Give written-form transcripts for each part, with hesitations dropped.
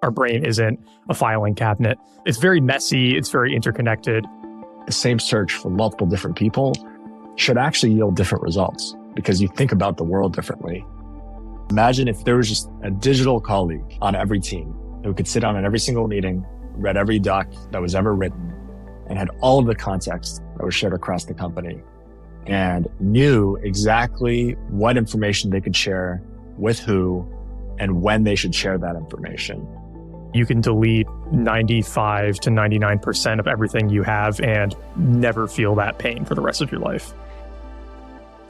Our brain isn't a filing cabinet. It's very messy. It's very interconnected. The same search for multiple different people should actually yield different results because you think about the world differently. Imagine if there was just a digital colleague on every team who could sit down at every single meeting, read every doc that was ever written, and had all of the context that was shared across the company and knew exactly what information they could share with who and when they should share that information. You can delete 95 to 99% of everything you have and never feel that pain for the rest of your life.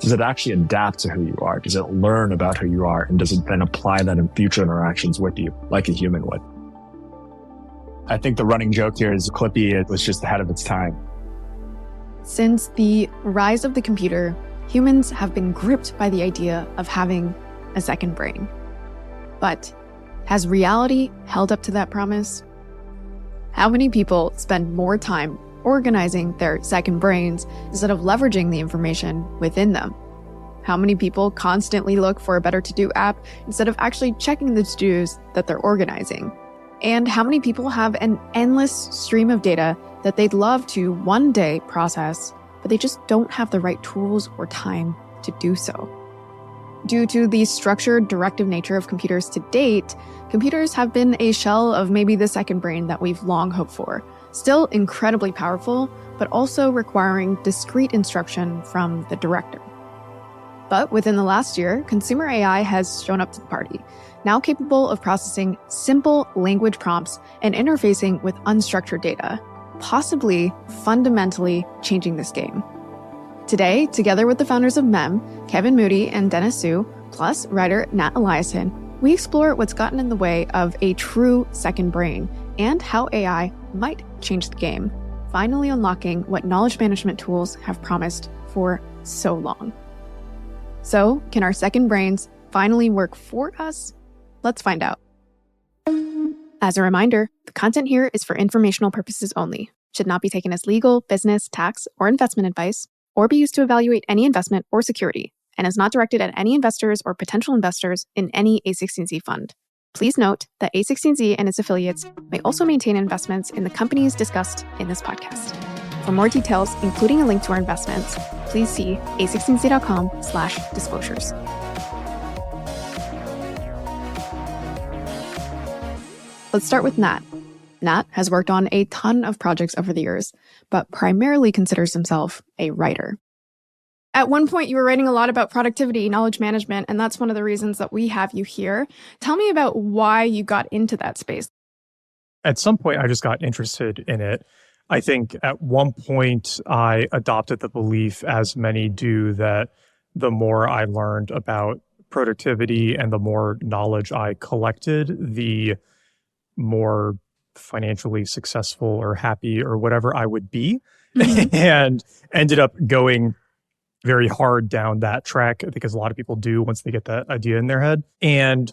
Does it actually adapt to who you are? Does it learn about who you are? And does it then apply that in future interactions with you like a human would? I think the running joke here is Clippy, it was just ahead of its time. Since the rise of the computer, humans have been gripped by the idea of having a second brain. But has reality held up to that promise? How many people spend more time organizing their second brains instead of leveraging the information within them? How many people constantly look for a better to-do app instead of actually checking the to-dos that they're organizing? And how many people have an endless stream of data that they'd love to one day process, but they just don't have the right tools or time to do so? Due to the structured, directive nature of computers to date, computers have been a shell of maybe the second brain that we've long hoped for. Still incredibly powerful, but also requiring discrete instruction from the director. But within the last year, consumer AI has shown up to the party, now capable of processing simple language prompts and interfacing with unstructured data, possibly fundamentally changing this game. Today, together with the founders of Mem, Kevin Moody and Dennis Xu, plus writer Nat Eliason, we explore what's gotten in the way of a true second brain and how AI might change the game, finally unlocking what knowledge management tools have promised for so long. So, can our second brains finally work for us? Let's find out. As a reminder, the content here is for informational purposes only, should not be taken as legal, business, tax, or investment advice, or be used to evaluate any investment or security, and is not directed at any investors or potential investors in any A16Z fund. Please note that A16Z and its affiliates may also maintain investments in the companies discussed in this podcast. For more details, including a link to our investments, please see a16z.com/disclosures. Let's start with Nat. Nat has worked on a ton of projects over the years, but primarily considers himself a writer. At one point, you were writing a lot about productivity, knowledge management, and that's one of the reasons that we have you here. Tell me about why you got into that space. At some point, I just got interested in it. I think at one point, I adopted the belief, as many do, that the more I learned about productivity and the more knowledge I collected, the more financially successful or happy or whatever I would be. Mm-hmm. And ended up going very hard down that track, I think, as a lot of people do once they get that idea in their head. And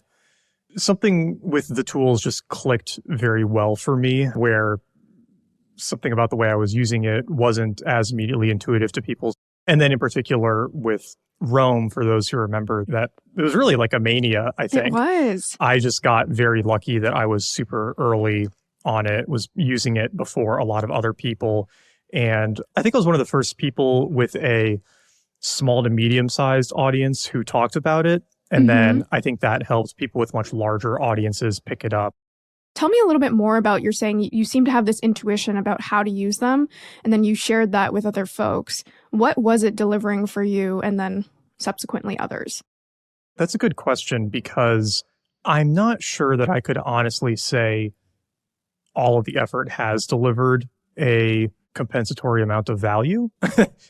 something with the tools just clicked very well for me, where something about the way I was using it wasn't as immediately intuitive to people. And then in particular with Roam, for those who remember, that it was really like a mania, I think. It was. I just got very lucky that I was super early on it, was using it before a lot of other people. And I think I was one of the first people with a small to medium-sized audience who talked about it. And then I think that helped people with much larger audiences pick it up. Tell me a little bit more about, you're saying you seem to have this intuition about how to use them, and then you shared that with other folks. What was it delivering for you and then subsequently others? That's a good question, because I'm not sure that I could honestly say all of the effort has delivered a compensatory amount of value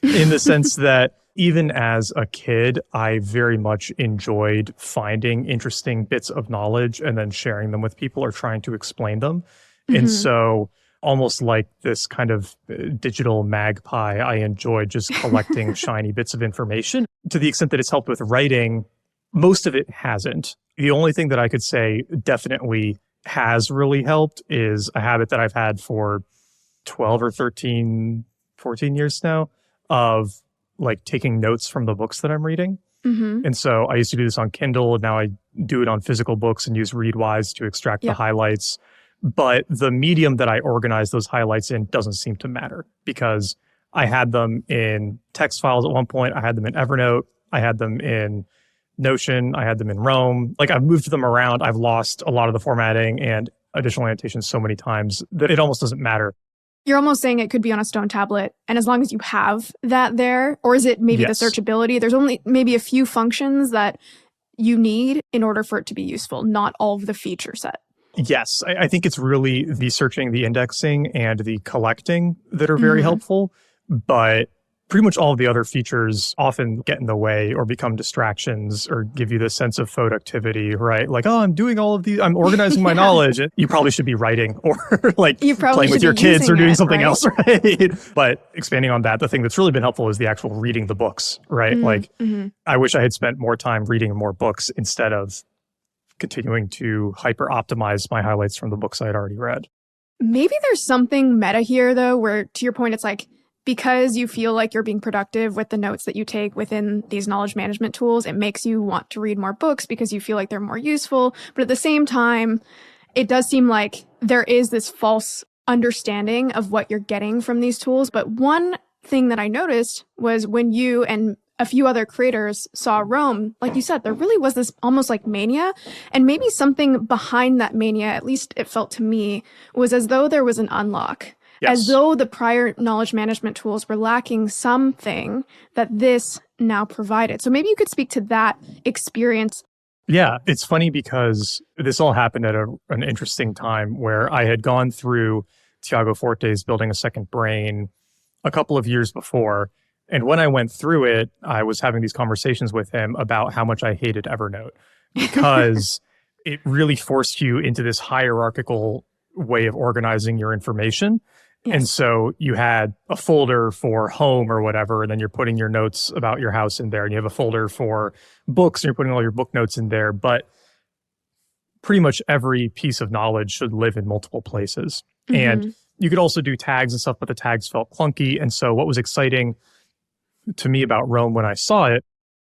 in the sense that even as a kid, I very much enjoyed finding interesting bits of knowledge and then sharing them with people or trying to explain them. And so almost like this kind of digital magpie, I enjoyed just collecting shiny bits of information. To the extent that it's helped with writing, most of it hasn't. The only thing that I could say definitely has really helped is a habit that I've had for 12 or 13, 14 years now of like taking notes from the books that I'm reading. And so I used to do this on Kindle. Now I do it on physical books and use Readwise to extract the highlights. But the medium that I organize those highlights in doesn't seem to matter because I had them in text files at one point. I had them in Evernote. I had them in Notion. I had them in Roam. Like I've moved them around. I've lost a lot of the formatting and additional annotations so many times that it almost doesn't matter. You're almost saying it could be on a stone tablet. And as long as you have that there, or is it maybe the searchability? There's only maybe a few functions that you need in order for it to be useful, not all of the feature set. Yes, I think it's really the searching, the indexing, and the collecting that are very helpful. But pretty much all of the other features often get in the way or become distractions or give you this sense of productivity, right? Like, oh, I'm doing all of these, I'm organizing my knowledge. You probably should be writing or like playing with your kids or doing something else, right? But expanding on that, the thing that's really been helpful is the actual reading the books, right? Like, I wish I had spent more time reading more books instead of continuing to hyper optimize my highlights from the books I had already read. Maybe there's something meta here, though, where to your point, it's like, because you feel like you're being productive with the notes that you take within these knowledge management tools, it makes you want to read more books because you feel like they're more useful. But at the same time, it does seem like there is this false understanding of what you're getting from these tools. But one thing that I noticed was when you and a few other creators saw Roam, like you said, there really was this almost like mania. And maybe something behind that mania, at least it felt to me, was as though there was an unlock. As though the prior knowledge management tools were lacking something that this now provided. So maybe you could speak to that experience. Yeah, it's funny because this all happened at an interesting time where I had gone through Tiago Forte's Building a Second Brain a couple of years before. And when I went through it, I was having these conversations with him about how much I hated Evernote because it really forced you into this hierarchical way of organizing your information. And so you had a folder for home or whatever, and then you're putting your notes about your house in there, and you have a folder for books, and you're putting all your book notes in there. But pretty much every piece of knowledge should live in multiple places. And you could also do tags and stuff, but the tags felt clunky. And so what was exciting to me about Roam when I saw it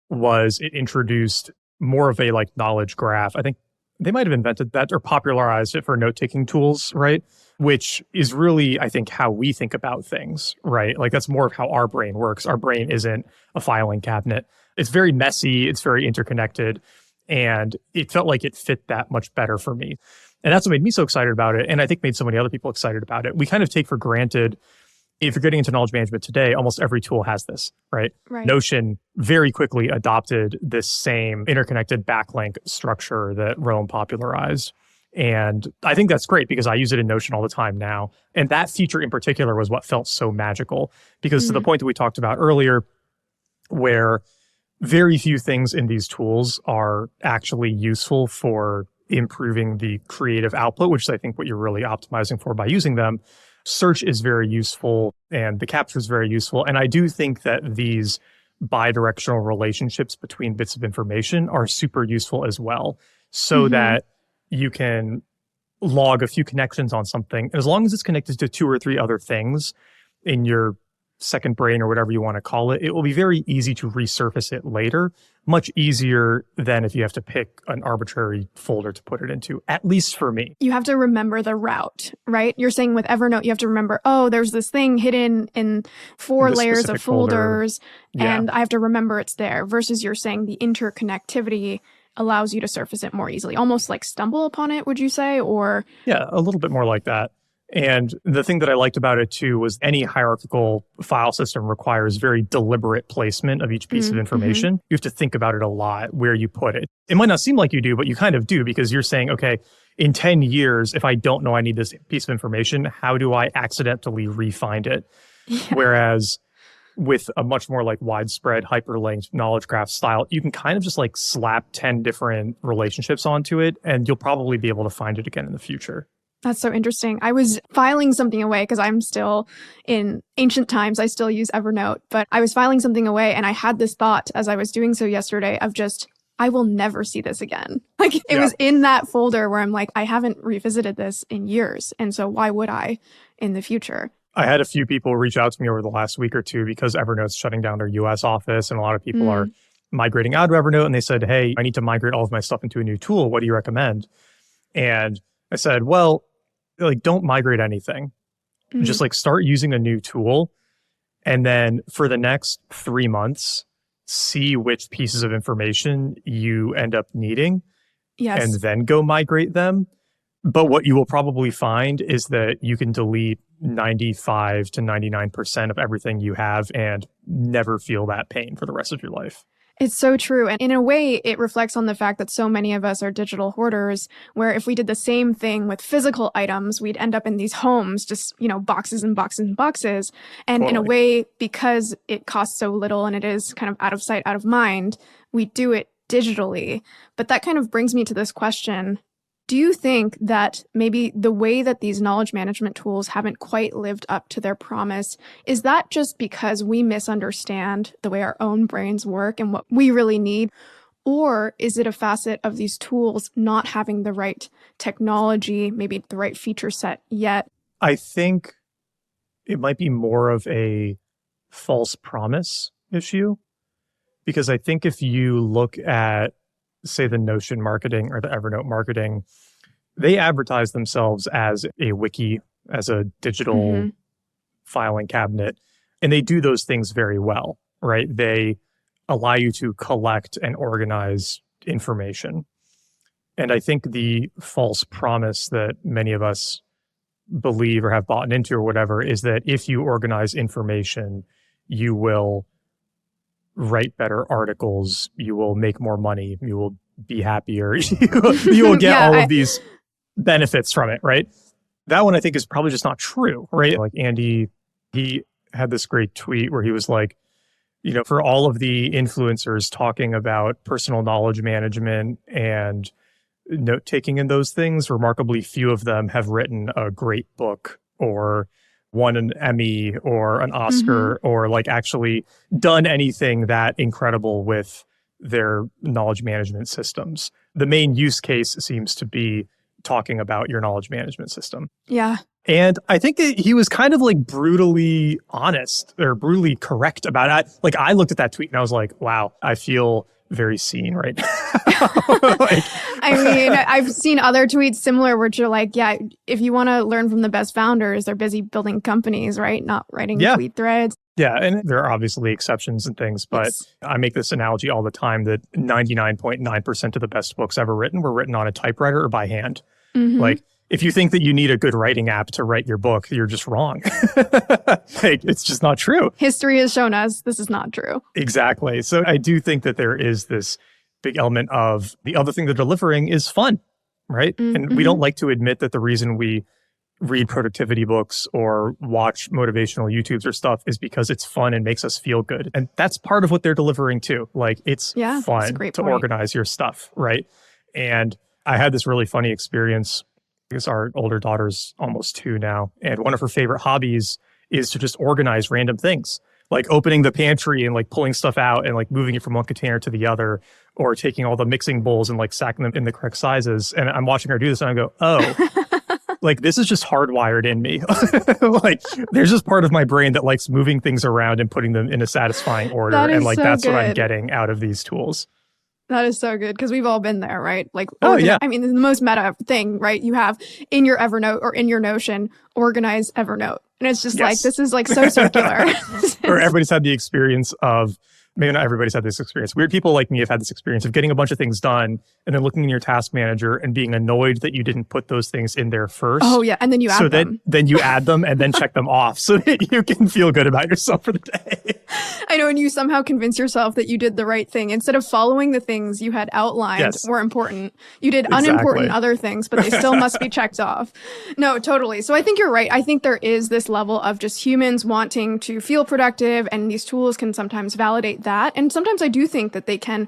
was it introduced more of a like knowledge graph. I think they might have invented that or popularized it for note-taking tools, right? Which is really, I think, how we think about things, right? Like that's more of how our brain works. Our brain isn't a filing cabinet. It's very messy. It's very interconnected. And it felt like it fit that much better for me. And that's what made me so excited about it. And I think made so many other people excited about it. We kind of take for granted, if you're getting into knowledge management today, almost every tool has this, right? Notion very quickly adopted this same interconnected backlink structure that Roam popularized. And I think that's great because I use it in Notion all the time now. And that feature in particular was what felt so magical because to the point that we talked about earlier, where very few things in these tools are actually useful for improving the creative output, which is I think what you're really optimizing for by using them. Search is very useful and the capture is very useful. And I do think that these bidirectional relationships between bits of information are super useful as well, so that you can log a few connections on something. And as long as it's connected to 2 or 3 other things in your second brain or whatever you want to call it, it will be very easy to resurface it later. Much easier than if you have to pick an arbitrary folder to put it into, at least for me. You have to remember the route, right? You're saying with Evernote, you have to remember, oh, there's this thing hidden in 4 layers of folders, and I have to remember it's there, versus you're saying the interconnectivity allows you to surface it more easily, almost like stumble upon it, would you say? Or yeah, a little bit more like that. And the thing that I liked about it too was any hierarchical file system requires very deliberate placement of each piece of information. You have to think about it a lot where you put it. It might not seem like you do, but you kind of do because you're saying, okay, in 10 years, if I don't know I need this piece of information, how do I accidentally re-find it? Whereas with a much more like widespread hyperlinked knowledge graph style, you can kind of just like slap 10 different relationships onto it and you'll probably be able to find it again in the future. That's so interesting. I was filing something away because I'm still in ancient times. I still use Evernote, but I was filing something away and I had this thought as I was doing so yesterday of just, I will never see this again. Like it was in that folder where I'm like, I haven't revisited this in years. And so why would I in the future? I had a few people reach out to me over the last week or two because Evernote's shutting down their US office and a lot of people are migrating out of Evernote, and they said, hey, I need to migrate all of my stuff into a new tool. What do you recommend? And I said, well, like, don't migrate anything. Just like start using a new tool. And then for the next 3 months, see which pieces of information you end up needing. Yes. And then go migrate them. But what you will probably find is that you can delete 95 to 99% of everything you have and never feel that pain for the rest of your life. It's so true. And in a way, it reflects on the fact that so many of us are digital hoarders, where if we did the same thing with physical items, we'd end up in these homes, just, boxes and boxes and boxes. And in a way, because it costs so little and it is kind of out of sight, out of mind, we do it digitally. But that kind of brings me to this question. Do you think that maybe the way that these knowledge management tools haven't quite lived up to their promise, is that just because we misunderstand the way our own brains work and what we really need? Or is it a facet of these tools not having the right technology, maybe the right feature set yet? I think it might be more of a false promise issue, because I think if you look at, say, the Notion marketing or the Evernote marketing, they advertise themselves as a wiki, as a digital filing cabinet, and they do those things very well, right? They allow you to collect and organize information. And I think the false promise that many of us believe or have bought into or whatever is that if you organize information, you will write better articles, you will make more money, you will be happier, you will get all of these benefits from it, right? That one I think is probably just not true, right? Like Andy, he had this great tweet where he was like, for all of the influencers talking about personal knowledge management and note-taking in those things, remarkably few of them have written a great book or won an Emmy or an Oscar or like actually done anything that incredible with their knowledge management systems. The main use case seems to be talking about your knowledge management system. Yeah. And I think that he was kind of like brutally honest or brutally correct about it. Like I looked at that tweet and I was like, wow, I feel very seen right now. I mean, I've seen other tweets similar where you're like, yeah, if you want to learn from the best founders, they're busy building companies, right? Not writing tweet threads. Yeah, and there are obviously exceptions and things, but I make this analogy all the time that 99.9% of the best books ever written were written on a typewriter or by hand. Like, if you think that you need a good writing app to write your book, you're just wrong. Like, it's just not true. History has shown us this is not true. Exactly. So I do think that there is this big element of the other thing they're delivering is fun, right? And we don't like to admit that the reason we read productivity books or watch motivational YouTubes or stuff is because it's fun and makes us feel good. And that's part of what they're delivering too. Like it's fun to organize your stuff, right? And I had this really funny experience because our older daughter's almost 2 now. And one of her favorite hobbies is to just organize random things, like opening the pantry and like pulling stuff out and like moving it from one container to the other, or taking all the mixing bowls and like stacking them in the correct sizes. And I'm watching her do this and I go, oh, like this is just hardwired in me. Like there's just part of my brain that likes moving things around and putting them in a satisfying order. And like that's what I'm getting out of these tools. That is so good because we've all been there, right? Like, yeah. I mean, the most meta thing, right? You have in your Evernote or in your Notion, organize Evernote. And it's just like, this is like so circular. Or everybody's had the experience of, maybe not everybody's had this experience. Weird people like me have had this experience of getting a bunch of things done and then looking in your task manager and being annoyed that you didn't put those things in there first. Oh yeah, and then you add them. Then you add them and then check them off so that you can feel good about yourself for the day. I know, and you somehow convince yourself that you did the right thing. Instead of following the things you had outlined were important, you did unimportant other things, but they still must be checked off. No, totally. So I think you're right. I think there is this level of just humans wanting to feel productive, and these tools can sometimes validate that. And sometimes I do think that they can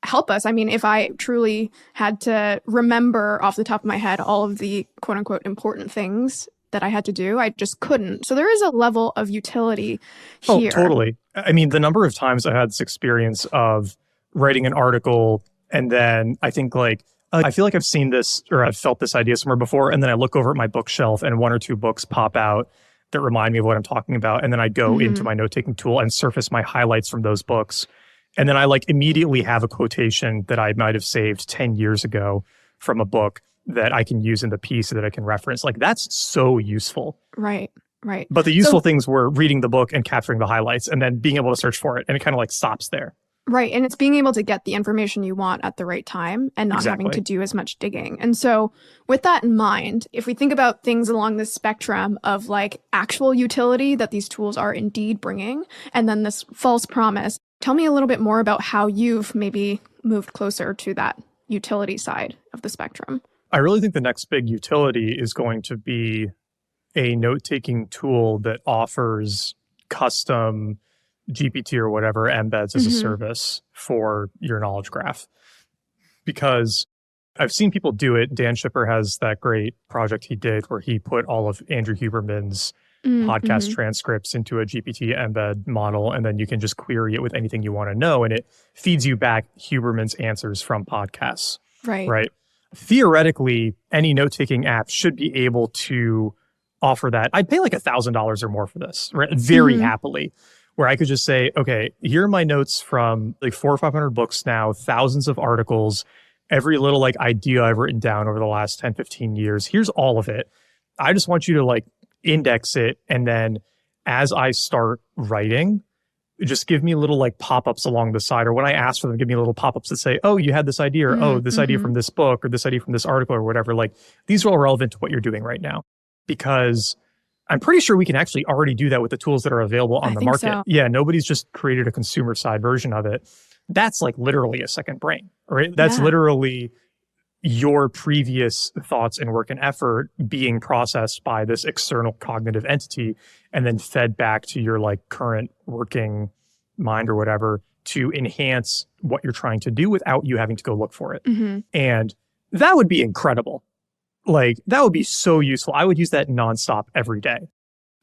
help us. I mean, if I truly had to remember off the top of my head all of the quote unquote important things that I had to do, I just couldn't. So there is a level of utility here. Oh, totally. I mean, the number of times I had this experience of writing an article and then I think like, I feel like I've seen this or I've felt this idea somewhere before. And then I look over at my bookshelf and 1 or 2 books pop out that remind me of what I'm talking about. And then I go into my note-taking tool and surface my highlights from those books. And then I like immediately have a quotation that I might have saved 10 years ago from a book that I can use in the piece that I can reference. Like that's so useful. Right. Right. But the useful things were reading the book and capturing the highlights and then being able to search for it. And it kind of like stops there. Right. And it's being able to get the information you want at the right time and not having to do as much digging. And so with that in mind, if we think about things along this spectrum of like actual utility that these tools are indeed bringing, and then this false promise, tell me a little bit more about how you've maybe moved closer to that utility side of the spectrum. I really think the next big utility is going to be a note-taking tool that offers custom GPT or whatever embeds as a service for your knowledge graph. Because I've seen people do it. Dan Schipper has that great project he did where he put all of Andrew Huberman's podcast transcripts into a GPT embed model, and then you can just query it with anything you want to know, and it feeds you back Huberman's answers from podcasts. Right. Theoretically, any note-taking app should be able to offer that. I'd pay like $1,000 or more for this, right? Very happily. Where I could just say, okay, here are my notes from like 400 or 500 books now, thousands of articles, every little like idea I've written down over the last 10, 15 years. Here's all of it. I just want you to like index it. And then as I start writing, just give me little like pop-ups along the side. Or when I ask for them, give me little pop-ups that say, oh, you had this idea, or oh, this idea from this book, or this idea from this article, or whatever. Like these are all relevant to what you're doing right now. Because I'm pretty sure we can actually already do that with the tools that are available on the market. So. Yeah, nobody's just created a consumer side version of it. That's like literally a second brain, right? That's literally your previous thoughts and work and effort being processed by this external cognitive entity and then fed back to your like current working mind or whatever to enhance what you're trying to do without you having to go look for it. And that would be incredible. Like, that would be so useful. I would use that nonstop every day.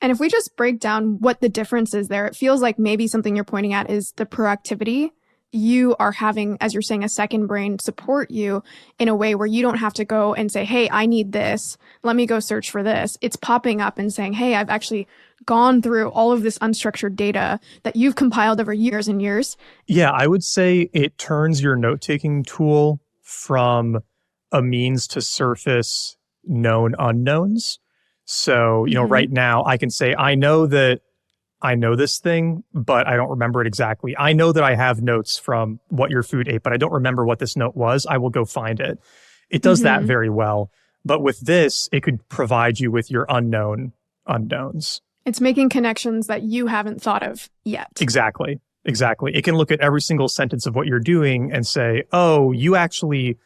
And if we just break down what the difference is there, it feels like maybe something you're pointing at is the proactivity. You are having, as you're saying, a second brain support you in a way where you don't have to go and say, hey, I need this. Let me go search for this. It's popping up and saying, hey, I've actually gone through all of this unstructured data that you've compiled over years and years. Yeah, I would say it turns your note-taking tool from a means to surface known unknowns. So, you know, right now I can say, I know that I know this thing, but I don't remember it exactly. I know that I have notes from what your food ate, but I don't remember what this note was. I will go find it. It does that very well. But with this, it could provide you with your unknown unknowns. It's making connections that you haven't thought of yet. Exactly. It can look at every single sentence of what you're doing and say, oh, you actually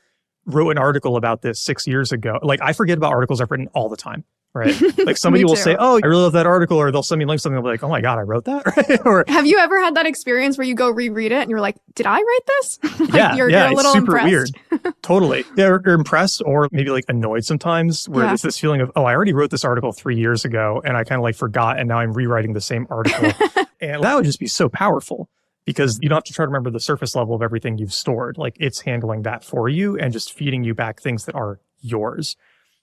wrote an article about this 6 years ago. Like, I forget about articles I've written all the time, right? Like somebody will say, oh, I really love that article, or they'll send me a link to something. I'll be like, oh my God, I wrote that, right? Or have you ever had that experience where you go reread it and you're like, did I write this? Like, you're a little it's super impressed. Weird. Totally. Yeah, you're impressed or maybe like annoyed sometimes where there's this feeling of, oh, I already wrote this article 3 years ago and I kind of like forgot and now I'm rewriting the same article. And that would just be so powerful. Because you don't have to try to remember the surface level of everything you've stored. Like it's handling that for you and just feeding you back things that are yours.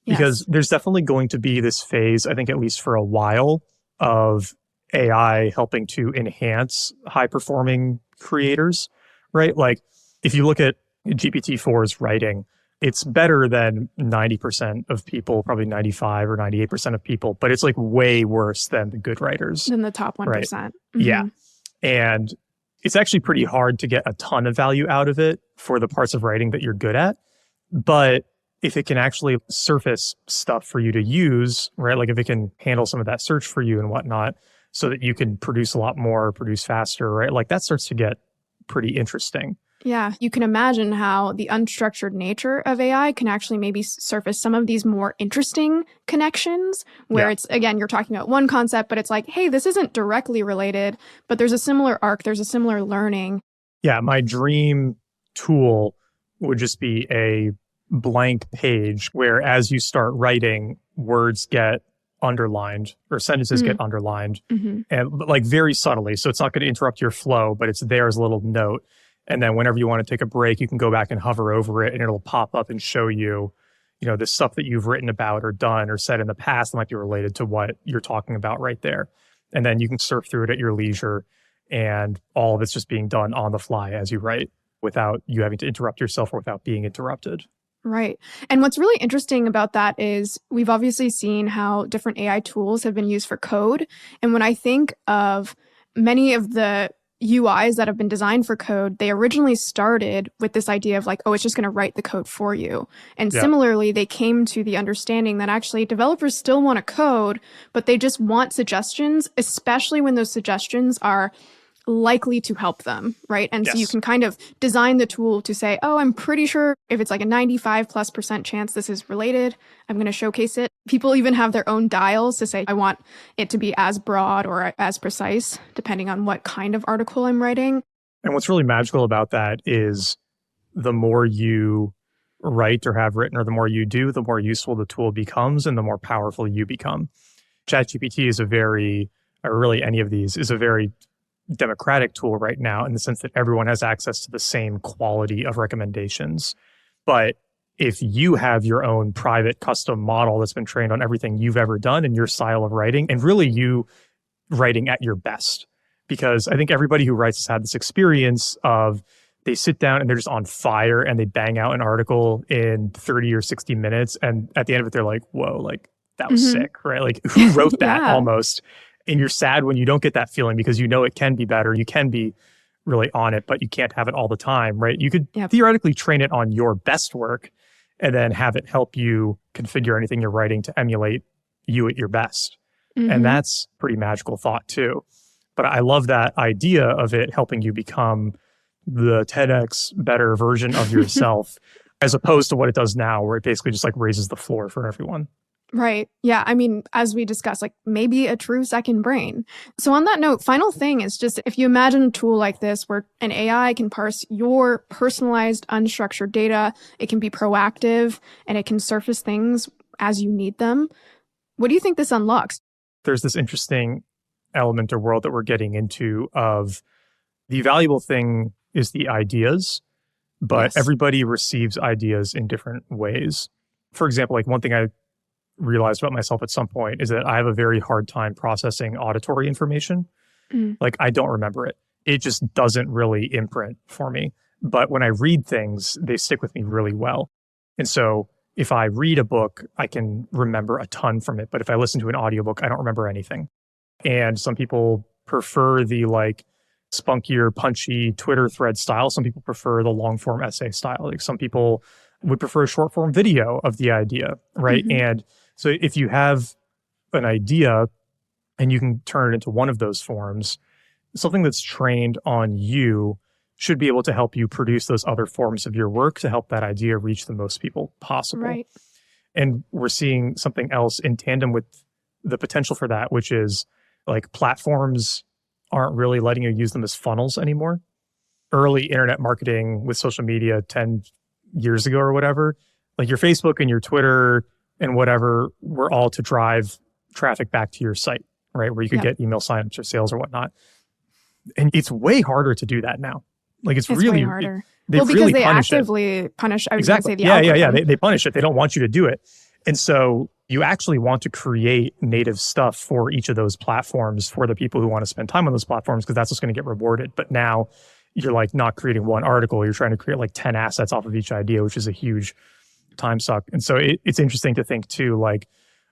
Because there's definitely going to be this phase, I think at least for a while, of AI helping to enhance high performing creators, right? Like if you look at GPT-4's writing, it's better than 90% of people, probably 95 or 98% of people, but it's like way worse than the good writers. Than the top 1%. Right? Yeah. And it's actually pretty hard to get a ton of value out of it for the parts of writing that you're good at. But if it can actually surface stuff for you to use, right? Like if it can handle some of that search for you and whatnot so that you can produce a lot more, produce faster, right? Like that starts to get pretty interesting. Yeah, you can imagine how the unstructured nature of AI can actually maybe surface some of these more interesting connections where it's, again, you're talking about one concept, but it's like, hey, this isn't directly related, but there's a similar arc, there's a similar learning. Yeah, my dream tool would just be a blank page where as you start writing, words get underlined or sentences get underlined and like very subtly. So it's not going to interrupt your flow, but it's there as a little note. And then whenever you want to take a break, you can go back and hover over it and it'll pop up and show you, you know, the stuff that you've written about or done or said in the past that might be related to what you're talking about right there. And then you can surf through it at your leisure and all of it's just being done on the fly as you write without you having to interrupt yourself or without being interrupted. Right. And what's really interesting about that is we've obviously seen how different AI tools have been used for code. And when I think of many of the UIs that have been designed for code, they originally started with this idea of like, oh, it's just going to write the code for you. And similarly, they came to the understanding that actually developers still want to code, but they just want suggestions, especially when those suggestions are likely to help them, right? And so you can kind of design the tool to say, oh, I'm pretty sure if it's like a 95+% chance this is related, I'm going to showcase it. People even have their own dials to say, I want it to be as broad or as precise, depending on what kind of article I'm writing. And what's really magical about that is the more you write or have written, or the more you do, the more useful the tool becomes and the more powerful you become. ChatGPT is really any of these is a very democratic tool right now in the sense that everyone has access to the same quality of recommendations. But if you have your own private custom model that's been trained on everything you've ever done and your style of writing, and really you writing at your best, because I think everybody who writes has had this experience of they sit down and they're just on fire and they bang out an article in 30 or 60 minutes. And at the end of it, they're like, whoa, like that was sick, right? Like who wrote that almost? And you're sad when you don't get that feeling because you know it can be better. You can be really on it, but you can't have it all the time, right? You could theoretically train it on your best work and then have it help you configure anything you're writing to emulate you at your best. And that's pretty magical thought too. But I love that idea of it helping you become the 10x better version of yourself as opposed to what it does now, where it basically just like raises the floor for everyone. Right. Yeah. I mean, as we discussed, like maybe a true second brain. So on that note, final thing is just if you imagine a tool like this where an AI can parse your personalized, unstructured data, it can be proactive and it can surface things as you need them. What do you think this unlocks? There's this interesting element or world that we're getting into of the valuable thing is the ideas, but everybody receives ideas in different ways. For example, like one thing I realized about myself at some point is that I have a very hard time processing auditory information. Like I don't remember it. It just doesn't really imprint for me. But when I read things, they stick with me really well. And so if I read a book, I can remember a ton from it. But if I listen to an audiobook, I don't remember anything. And some people prefer the like spunkier, punchy Twitter thread style. Some people prefer the long form essay style. Like some people would prefer a short form video of the idea, right? And so if you have an idea and you can turn it into one of those forms, something that's trained on you should be able to help you produce those other forms of your work to help that idea reach the most people possible. Right. And we're seeing something else in tandem with the potential for that, which is like platforms aren't really letting you use them as funnels anymore. Early internet marketing with social media 10 years ago or whatever, like your Facebook and your Twitter and whatever were all to drive traffic back to your site, right? Where you could get email signups or sales or whatnot. And it's way harder to do that now. Like it's really way harder. Because really they actively punish. I was going to say the algorithm. They punish it. They don't want you to do it. And so you actually want to create native stuff for each of those platforms for the people who want to spend time on those platforms, because that's what's going to get rewarded. But now you're like not creating one article. You're trying to create like 10 assets off of each idea, which is a huge time suck. And so it's interesting to think too, like,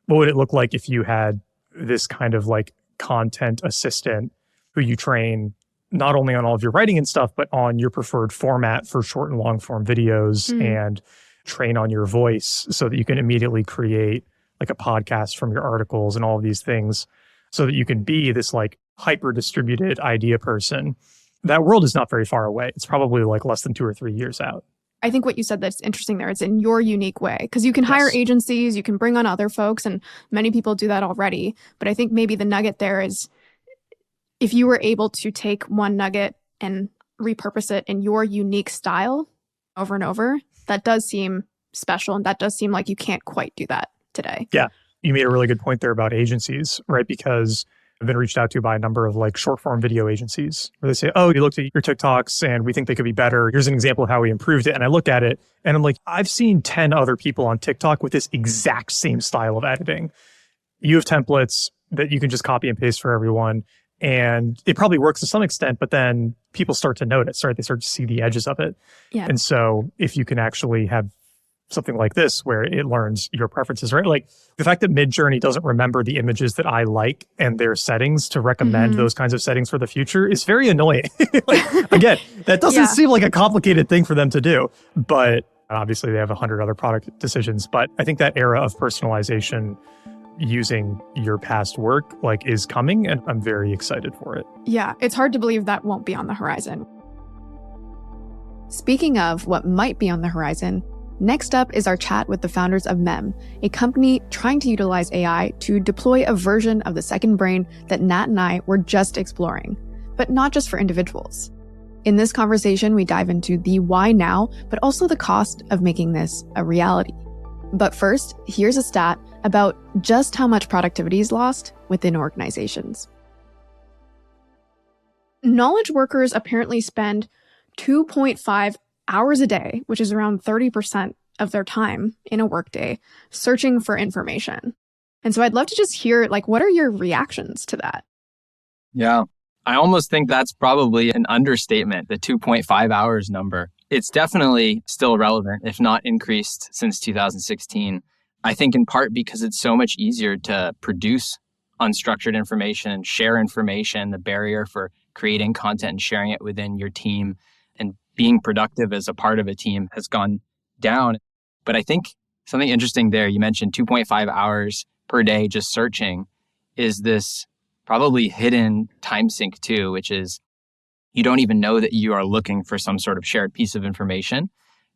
what would it look like if you had this kind of like content assistant who you train not only on all of your writing and stuff, but on your preferred format for short and long form videos and train on your voice so that you can immediately create like a podcast from your articles and all of these things so that you can be this like hyper distributed idea person. That world is not very far away. It's probably like less than 2 or 3 years out. I think what you said that's interesting there, it's in your unique way, because you can hire agencies, you can bring on other folks, and many people do that already. But I think maybe the nugget there is if you were able to take one nugget and repurpose it in your unique style over and over, that does seem special. And that does seem like you can't quite do that today. Yeah. You made a really good point there about agencies, right? Because I've been reached out to by a number of like short form video agencies where they say, oh, you looked at your TikToks and we think they could be better. Here's an example of how we improved it. And I look at it and I'm like, I've seen 10 other people on TikTok with this exact same style of editing. You have templates that you can just copy and paste for everyone. And it probably works to some extent, but then people start to notice, right? They start to see the edges of it. Yeah. And so if you can actually have something like this where it learns your preferences, right? Like the fact that Midjourney doesn't remember the images that I like and their settings to recommend those kinds of settings for the future is very annoying. Like, again, that doesn't seem like a complicated thing for them to do, but obviously they have 100 other product decisions. But I think that era of personalization using your past work like is coming, and I'm very excited for it. Yeah, it's hard to believe that won't be on the horizon. Speaking of what might be on the horizon, next up is our chat with the founders of Mem, a company trying to utilize AI to deploy a version of the second brain that Nat and I were just exploring, but not just for individuals. In this conversation, we dive into the why now, but also the cost of making this a reality. But first, here's a stat about just how much productivity is lost within organizations. Knowledge workers apparently spend 2.5 hours a day, which is around 30% of their time in a workday, searching for information. And so I'd love to just hear, like, what are your reactions to that? Yeah, I almost think that's probably an understatement, the 2.5 hours number. It's definitely still relevant, if not increased since 2016. I think in part because it's so much easier to produce unstructured information, share information, the barrier for creating content and sharing it within your team and being productive as a part of a team has gone down. But I think something interesting there, you mentioned 2.5 hours per day just searching, is this probably hidden time sink too, which is you don't even know that you are looking for some sort of shared piece of information.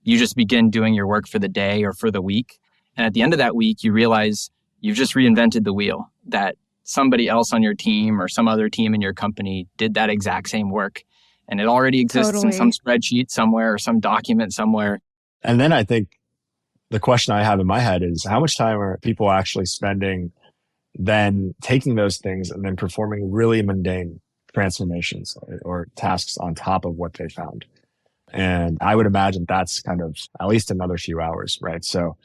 You just begin doing your work for the day or for the week. And at the end of that week, you realize you've just reinvented the wheel, that somebody else on your team or some other team in your company did that exact same work. And it already exists in some spreadsheet somewhere or some document somewhere. And then I think the question I have in my head is how much time are people actually spending then taking those things and then performing really mundane transformations or tasks on top of what they found? And I would imagine that's kind of at least another few hours, right? So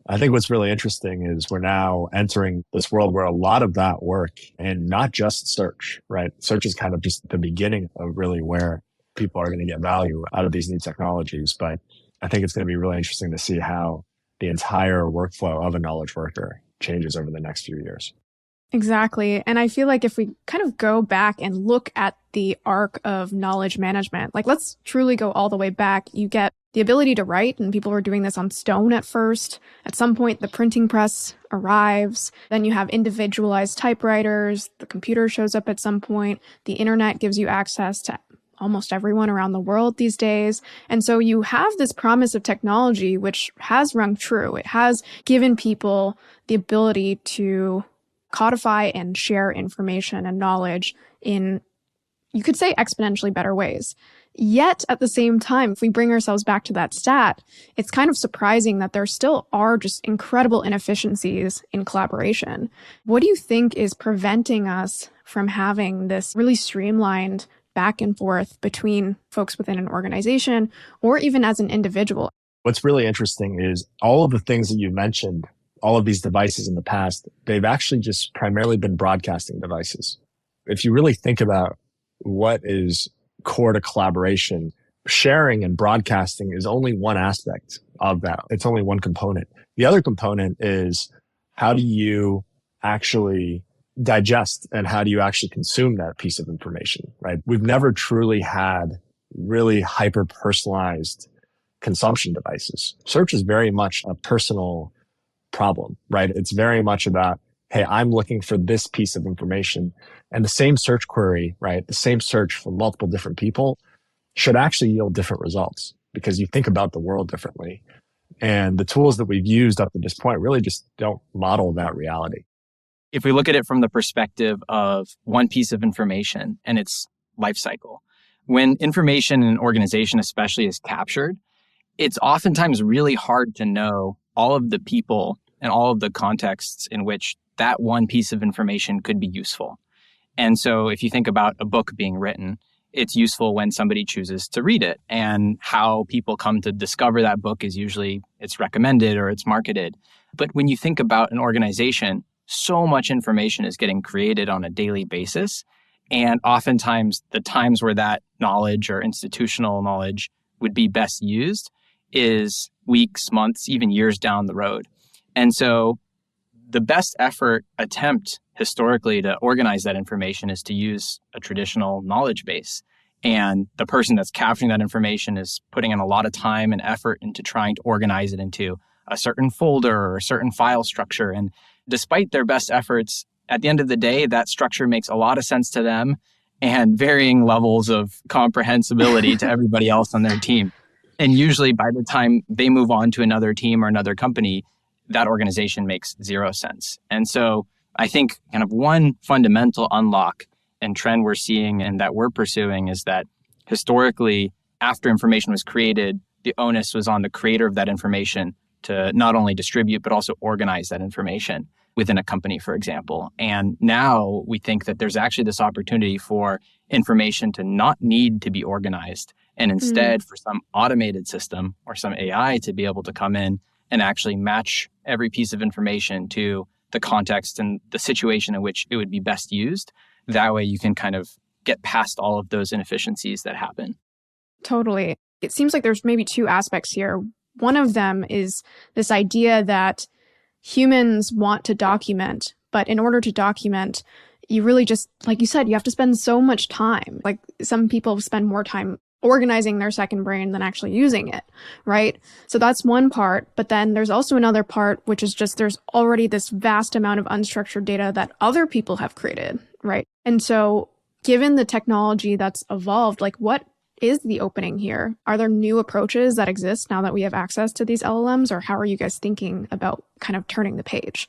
I think what's really interesting is we're now entering this world where a lot of that work, and not just search, right? Search is kind of just the beginning of really where people are going to get value out of these new technologies. But I think it's going to be really interesting to see how the entire workflow of a knowledge worker changes over the next few years. Exactly. And I feel like if we kind of go back and look at the arc of knowledge management, like let's truly go all the way back. You get the ability to write, and people were doing this on stone at first. At some point, the printing press arrives. Then you have individualized typewriters. The computer shows up at some point. The internet gives you access to almost everyone around the world these days. And so you have this promise of technology, which has rung true. It has given people the ability to codify and share information and knowledge in, you could say, exponentially better ways. Yet at the same time, if we bring ourselves back to that stat, it's kind of surprising that there still are just incredible inefficiencies in collaboration. What do you think is preventing us from having this really streamlined back and forth between folks within an organization or even as an individual? What's really interesting is all of the things that you mentioned, all of these devices in the past, they've actually just primarily been broadcasting devices. If you really think about what is core to collaboration, sharing and broadcasting is only one aspect of that. It's only one component. The other component is how do you actually digest and how do you actually consume that piece of information, right? We've never truly had really hyper-personalized consumption devices. Search is very much a personal problem, right? It's very much about, hey, I'm looking for this piece of information. And the same search query, right? The same search for multiple different people should actually yield different results because you think about the world differently. And the tools that we've used up to this point really just don't model that reality. If we look at it from the perspective of one piece of information and its life cycle, when information in an organization especially is captured, it's oftentimes really hard to know all of the people and all of the contexts in which that one piece of information could be useful. And so if you think about a book being written, it's useful when somebody chooses to read it. And how people come to discover that book is usually it's recommended or it's marketed. But when you think about an organization, so much information is getting created on a daily basis. And oftentimes, the times where that knowledge or institutional knowledge would be best used is weeks, months, even years down the road. And so the best attempt historically to organize that information is to use a traditional knowledge base. And the person that's capturing that information is putting in a lot of time and effort into trying to organize it into a certain folder or a certain file structure. And despite their best efforts, at the end of the day, that structure makes a lot of sense to them and varying levels of comprehensibility to everybody else on their team. And usually by the time they move on to another team or another company, that organization makes zero sense. And so I think kind of one fundamental unlock and trend we're seeing and that we're pursuing is that historically, after information was created, the onus was on the creator of that information to not only distribute, but also organize that information within a company, for example. And now we think that there's actually this opportunity for information to not need to be organized, and instead for some automated system or some AI to be able to come in and actually match every piece of information to the context and the situation in which it would be best used. That way you can kind of get past all of those inefficiencies that happen. Totally. It seems like there's maybe two aspects here. One of them is this idea that humans want to document, but in order to document, you really just, like you said, you have to spend so much time. Like some people spend more time organizing their second brain than actually using it, right? So that's one part. But then there's also another part, which is just there's already this vast amount of unstructured data that other people have created, right? And so given the technology that's evolved, like what is the opening here? Are there new approaches that exist now that we have access to these LLMs, or how are you guys thinking about kind of turning the page?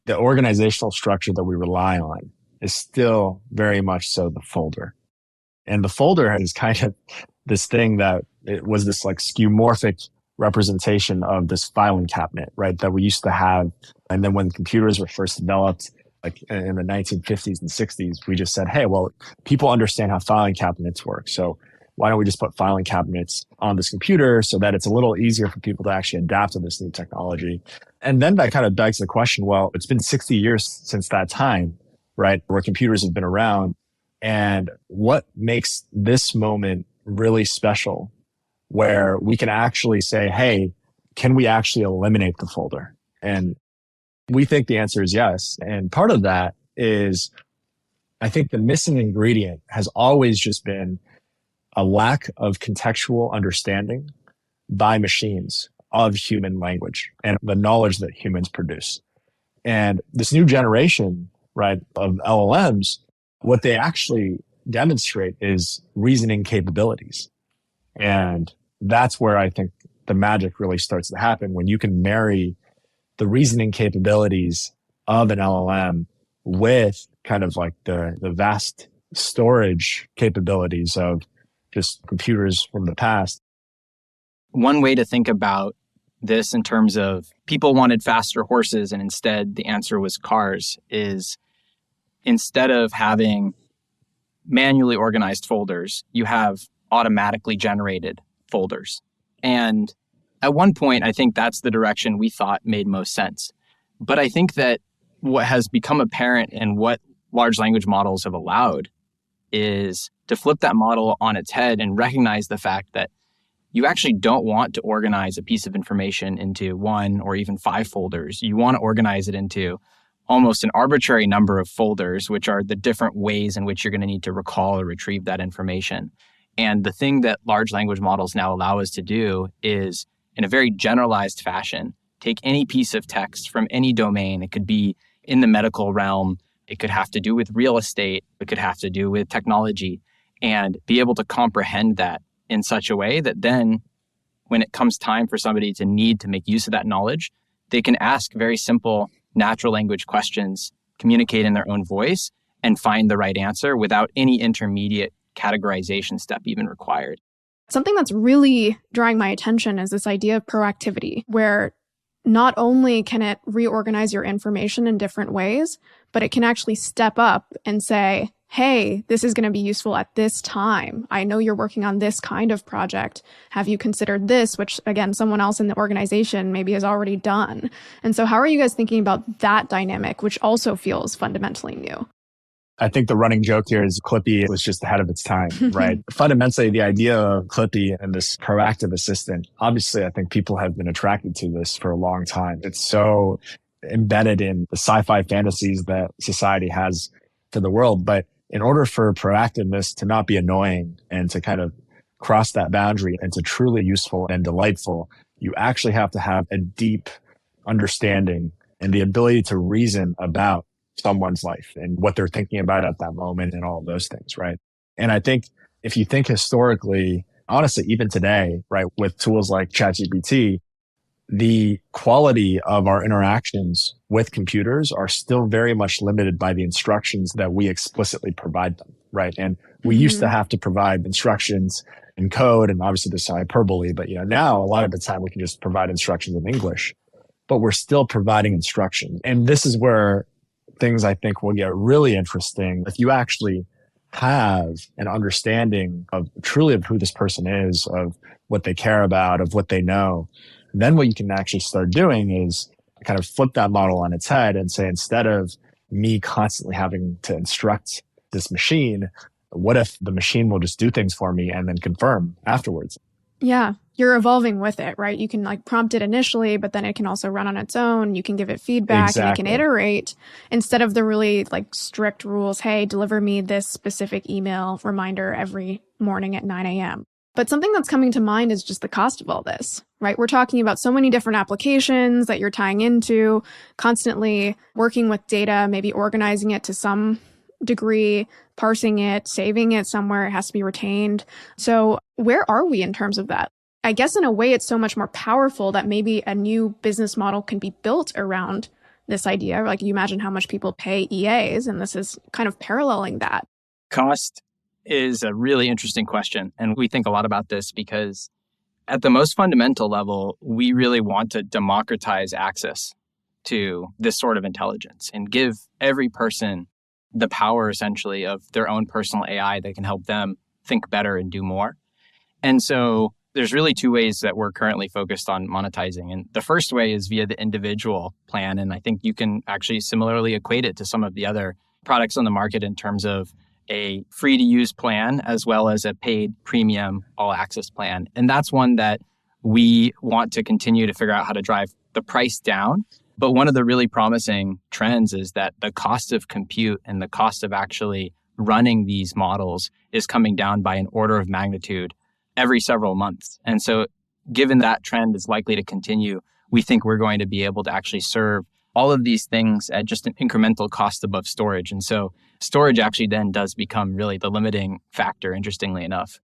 The organizational structure that we rely on is still very much so the folder. And the folder is kind of this thing that it was this like skeuomorphic representation of this filing cabinet, right? That we used to have. And then when computers were first developed, like in the 1950s and 60s, we just said, hey, well, people understand how filing cabinets work. So why don't we just put filing cabinets on this computer so that it's a little easier for people to actually adapt to this new technology? And then that kind of begs the question, well, it's been 60 years since that time, right? Where computers have been around. And what makes this moment really special where we can actually say, hey, can we actually eliminate the folder? And we think the answer is yes. And part of that is, I think the missing ingredient has always just been a lack of contextual understanding by machines of human language and the knowledge that humans produce. And this new generation, right, of LLMs, what they actually demonstrate is reasoning capabilities. And that's where I think the magic really starts to happen, when you can marry the reasoning capabilities of an LLM with kind of like the vast storage capabilities of just computers from the past. One way to think about this in terms of people wanted faster horses and instead the answer was cars is, instead of having manually organized folders, you have automatically generated folders. And at one point, I think that's the direction we thought made most sense. But I think that what has become apparent and what large language models have allowed is to flip that model on its head and recognize the fact that you actually don't want to organize a piece of information into 1 or even 5 folders. You want to organize it into almost an arbitrary number of folders, which are the different ways in which you're going to need to recall or retrieve that information. And the thing that large language models now allow us to do is, in a very generalized fashion, take any piece of text from any domain. It could be in the medical realm. It could have to do with real estate. It could have to do with technology, and be able to comprehend that in such a way that then when it comes time for somebody to need to make use of that knowledge, they can ask very simple natural language questions, communicate in their own voice, and find the right answer without any intermediate categorization step even required. Something that's really drawing my attention is this idea of proactivity, where not only can it reorganize your information in different ways, but it can actually step up and say, hey, this is going to be useful at this time. I know you're working on this kind of project. Have you considered this, which again, someone else in the organization maybe has already done? And so how are you guys thinking about that dynamic, which also feels fundamentally new? I think the running joke here is Clippy was just ahead of its time, right? Fundamentally, the idea of Clippy and this proactive assistant, obviously, I think people have been attracted to this for a long time. It's so embedded in the sci-fi fantasies that society has for the world. But in order for proactiveness to not be annoying and to kind of cross that boundary into truly useful and delightful, you actually have to have a deep understanding and the ability to reason about someone's life and what they're thinking about at that moment and all of those things, right? And I think if you think historically, honestly, even today, right, with tools like ChatGPT, the quality of our interactions with computers are still very much limited by the instructions that we explicitly provide them, right? And we used to have to provide instructions in code, and obviously there's hyperbole, but now a lot of the time we can just provide instructions in English, but we're still providing instructions. And this is where things I think will get really interesting. If you actually have an understanding of truly of who this person is, of what they care about, of what they know, then what you can actually start doing is kind of flip that model on its head and say, instead of me constantly having to instruct this machine, what if the machine will just do things for me and then confirm afterwards? Yeah, you're evolving with it, right? You can prompt it initially, but then it can also run on its own. You can give it feedback and it can iterate instead of the really strict rules. Hey, deliver me this specific email reminder every morning at 9 a.m. But something that's coming to mind is just the cost of all this, right? We're talking about so many different applications that you're tying into, constantly working with data, maybe organizing it to some degree, parsing it, saving it somewhere. It has to be retained. So where are we in terms of that? I guess in a way, it's so much more powerful that maybe a new business model can be built around this idea. Like, you imagine how much people pay EAs, and this is kind of paralleling that. Cost is a really interesting question. And we think a lot about this because at the most fundamental level, we really want to democratize access to this sort of intelligence and give every person the power essentially of their own personal AI that can help them think better and do more. And so there's really two ways that we're currently focused on monetizing. And the first way is via the individual plan. And I think you can actually similarly equate it to some of the other products on the market in terms of a free to use plan as well as a paid premium all access plan. And that's one that we want to continue to figure out how to drive the price down. But one of the really promising trends is that the cost of compute and the cost of actually running these models is coming down by an order of magnitude every several months. And so given that trend is likely to continue, we think we're going to be able to actually serve all of these things at just an incremental cost above storage. And so storage actually then does become really the limiting factor, interestingly enough.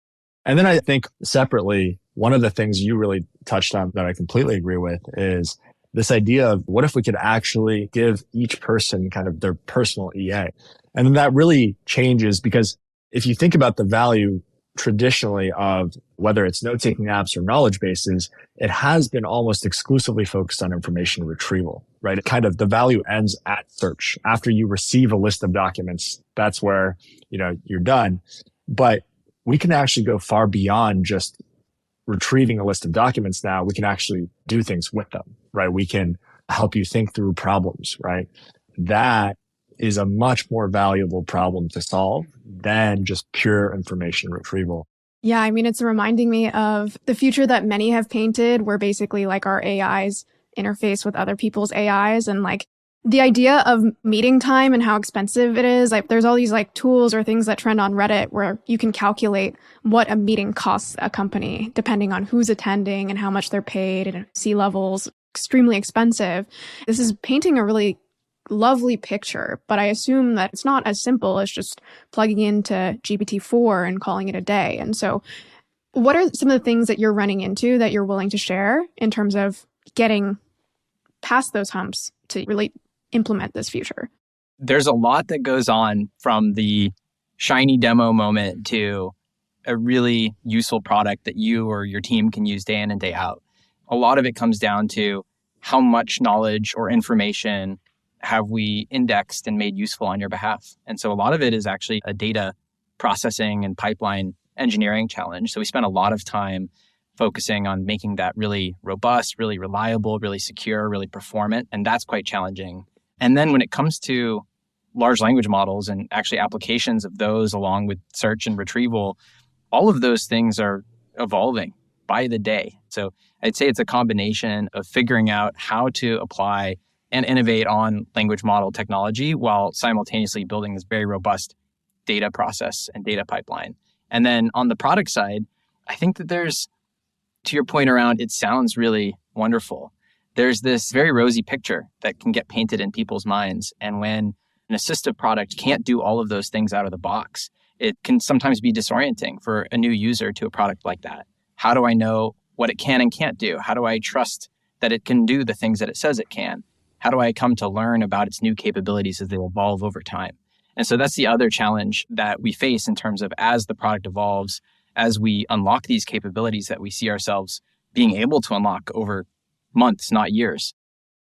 And then I think separately, one of the things you really touched on that I completely agree with is this idea of what if we could actually give each person kind of their personal EA? And then that really changes, because if you think about the value traditionally of whether it's note-taking apps or knowledge bases, it has been almost exclusively focused on information retrieval, right? It kind of, the value ends at search. After you receive a list of documents, that's where, you're done. But we can actually go far beyond just retrieving a list of documents now. We can actually do things with them, right? We can help you think through problems, right? That is a much more valuable problem to solve than just pure information retrieval. Yeah, I mean, it's reminding me of the future that many have painted, where basically our AIs interface with other people's AIs, and the idea of meeting time and how expensive it is. There's all these tools or things that trend on Reddit where you can calculate what a meeting costs a company depending on who's attending and how much they're paid, and C-levels, extremely expensive. This is painting a really lovely picture, but I assume that it's not as simple as just plugging into GPT-4 and calling it a day. And so what are some of the things that you're running into that you're willing to share in terms of getting past those humps to really implement this future? There's a lot that goes on from the shiny demo moment to a really useful product that you or your team can use day in and day out. A lot of it comes down to how much knowledge or information have we indexed and made useful on your behalf. And so a lot of it is actually a data processing and pipeline engineering challenge. So we spent a lot of time focusing on making that really robust, really reliable, really secure, really performant. And that's quite challenging. And then when it comes to large language models and actually applications of those along with search and retrieval, all of those things are evolving by the day. So I'd say it's a combination of figuring out how to apply and innovate on language model technology while simultaneously building this very robust data process and data pipeline. And then on the product side, I think that there's, to your point around, it sounds really wonderful. There's this very rosy picture that can get painted in people's minds. And when an assistive product can't do all of those things out of the box, it can sometimes be disorienting for a new user to a product like that. How do I know what it can and can't do? How do I trust that it can do the things that it says it can? How do I come to learn about its new capabilities as they evolve over time? And so that's the other challenge that we face in terms of as the product evolves, as we unlock these capabilities that we see ourselves being able to unlock over months, not years.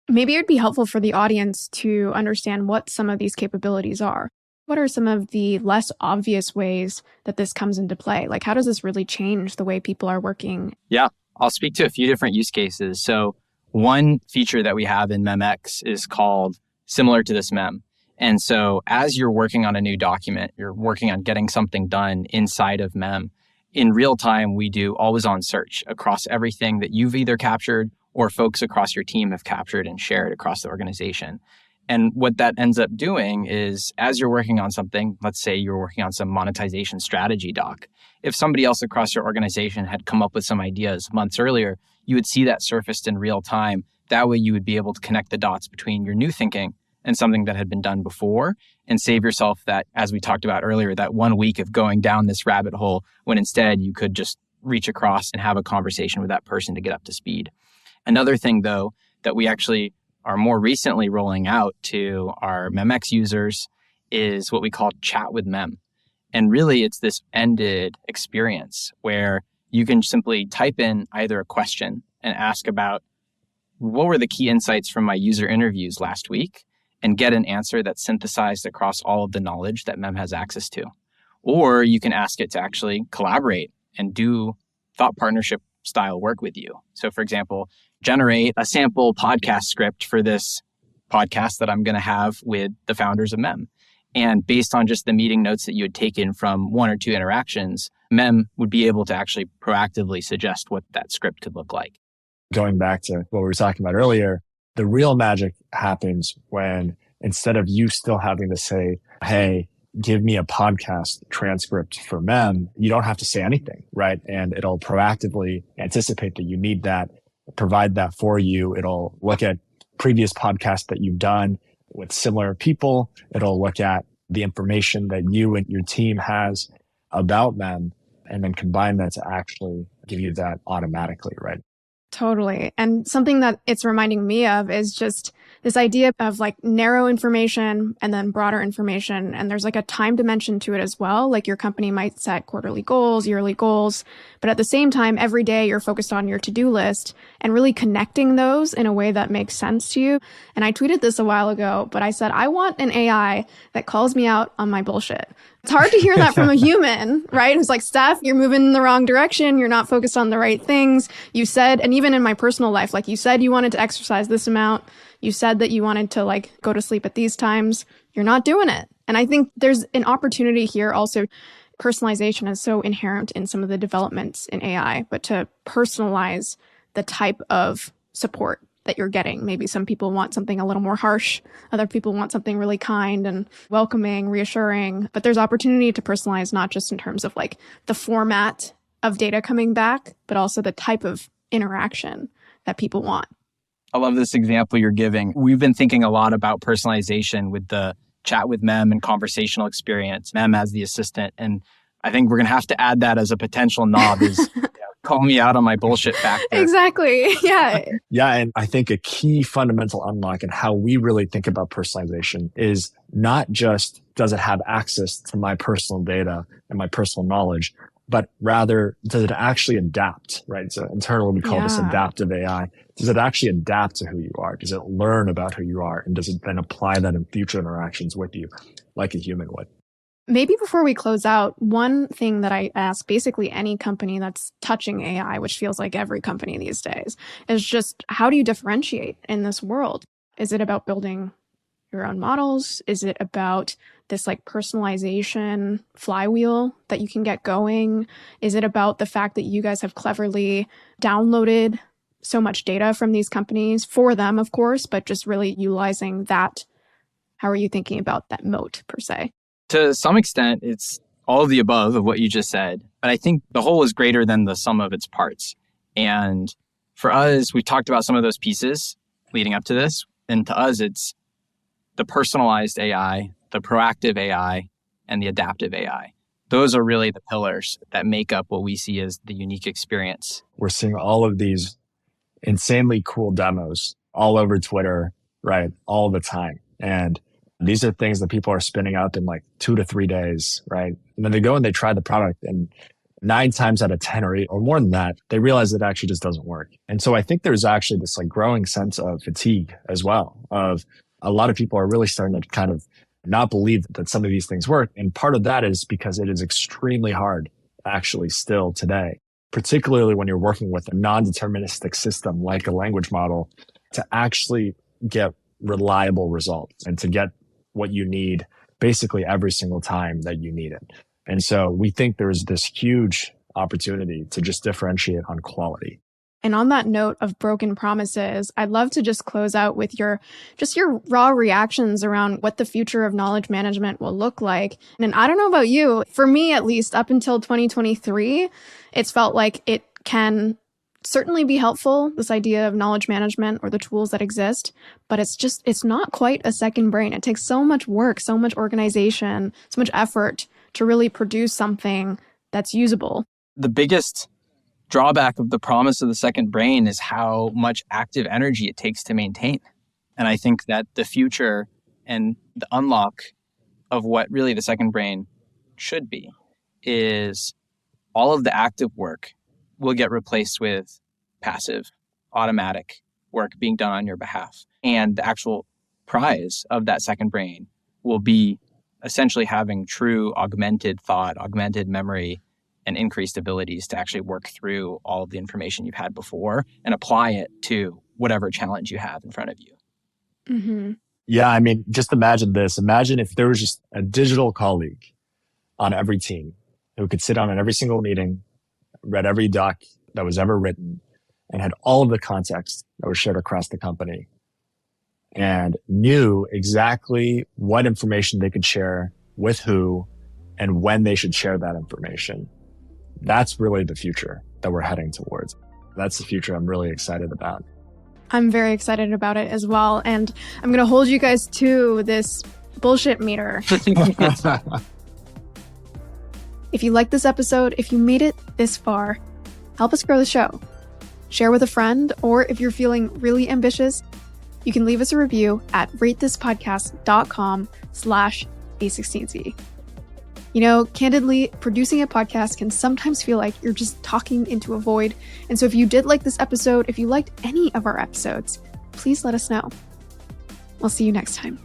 Maybe it'd be helpful for the audience to understand what some of these capabilities are. What are some of the less obvious ways that this comes into play? Like, how does this really change the way people are working? Yeah, I'll speak to a few different use cases. So one feature that we have in MEmX is called similar to this Mem. And so as you're working on a new document, you're working on getting something done inside of Mem, in real time, we do always on search across everything that you've either captured or folks across your team have captured and shared across the organization. And what that ends up doing is as you're working on something, let's say you're working on some monetization strategy doc, if somebody else across your organization had come up with some ideas months earlier, you would see that surfaced in real time. That way you would be able to connect the dots between your new thinking and something that had been done before and save yourself that, as we talked about earlier, that 1 week of going down this rabbit hole when instead you could just reach across and have a conversation with that person to get up to speed. Another thing, though, that we actually are more recently rolling out to our MEmX users is what we call Chat with Mem. And really, it's this ended experience where you can simply type in either a question and ask about what were the key insights from my user interviews last week and get an answer that's synthesized across all of the knowledge that Mem has access to. Or you can ask it to actually collaborate and do thought partnership style work with you. So for example, generate a sample podcast script for this podcast that I'm going to have with the founders of Mem. And based on just the meeting notes that you had taken from 1 or 2 interactions, Mem would be able to actually proactively suggest what that script could look like. Going back to what we were talking about earlier, the real magic happens when instead of you still having to say, hey, give me a podcast transcript for Mem, you don't have to say anything, right? And it'll proactively anticipate that you need that, provide that for you. It'll look at previous podcasts that you've done with similar people. It'll look at the information that you and your team has about Mem and then combine that to actually give you that automatically, right? Totally. And something that it's reminding me of is just this idea of like narrow information and then broader information. And there's like a time dimension to it as well. Like your company might set quarterly goals, yearly goals, but at the same time, every day you're focused on your to-do list and really connecting those in a way that makes sense to you. And I tweeted this a while ago, but I said, I want an AI that calls me out on my bullshit. It's hard to hear that from a human, right? It's like, Steph, you're moving in the wrong direction. You're not focused on the right things. You said, and even in my personal life, like you said, you wanted to exercise this amount. You said that you wanted to like go to sleep at these times. You're not doing it. And I think there's an opportunity here also. Personalization is so inherent in some of the developments in AI, but to personalize the type of support that you're getting. Maybe some people want something a little more harsh. Other people want something really kind and welcoming, reassuring. But there's opportunity to personalize, not just in terms of like the format of data coming back, but also the type of interaction that people want. I love this example you're giving. We've been thinking a lot about personalization with the Chat with Mem and conversational experience, Mem as the assistant. And I think we're going to have to add that as a potential knob is call me out on my bullshit factor. Exactly. Yeah. Yeah. And I think a key fundamental unlock in how we really think about personalization is not just does it have access to my personal data and my personal knowledge, but rather does it actually adapt, right? So internally we call this adaptive AI. Does it actually adapt to who you are? Does it learn about who you are? And does it then apply that in future interactions with you like a human would? Maybe before we close out, one thing that I ask basically any company that's touching AI, which feels like every company these days, is just how do you differentiate in this world? Is it about building your own models? Is it about this like personalization flywheel that you can get going? Is it about the fact that you guys have cleverly downloaded so much data from these companies for them, of course, but just really utilizing that? How are you thinking about that moat per se? To some extent, it's all of the above of what you just said. But I think the whole is greater than the sum of its parts. And for us, we've talked about some of those pieces leading up to this. And to us, it's the personalized AI, the proactive AI, and the adaptive AI. Those are really the pillars that make up what we see as the unique experience. We're seeing all of these insanely cool demos all over Twitter, right? All the time. And these are things that people are spinning up in like 2 to 3 days, right? And then they go and they try the product, and 9 times out of 10 or more than that, they realize it actually just doesn't work. And so I think there's actually this like growing sense of fatigue as well, of a lot of people are really starting to kind of not believe that some of these things work. And part of that is because it is extremely hard actually still today, particularly when you're working with a non-deterministic system like a language model, to actually get reliable results and to get what you need basically every single time that you need it. And so we think there's this huge opportunity to just differentiate on quality. And on that note of broken promises, I'd love to just close out with your raw reactions around what the future of knowledge management will look like. And I don't know about you, for me at least, up until 2023, it's felt like it can certainly be helpful, this idea of knowledge management or the tools that exist, but it's not quite a second brain. It takes so much work, so much organization, so much effort to really produce something that's usable. The biggest drawback of the promise of the second brain is how much active energy it takes to maintain. And I think that the future and the unlock of what really the second brain should be is all of the active work will get replaced with passive, automatic work being done on your behalf. And the actual prize of that second brain will be essentially having true augmented thought, augmented memory, and increased abilities to actually work through all of the information you've had before and apply it to whatever challenge you have in front of you. Mm-hmm. Yeah, I mean, just imagine this. Imagine if there was just a digital colleague on every team who could sit down in every single meeting, read every doc that was ever written, and had all of the context that was shared across the company, and knew exactly what information they could share with who and when they should share that information. That's really the future that we're heading towards. That's the future I'm really excited about. I'm very excited about it as well. And I'm going to hold you guys to this bullshit meter. If you liked this episode, if you made it this far, help us grow the show. Share with a friend, or if you're feeling really ambitious, you can leave us a review at ratethispodcast.com/A16Z. You know, candidly, producing a podcast can sometimes feel like you're just talking into a void. And so if you did like this episode, if you liked any of our episodes, please let us know. We'll see you next time.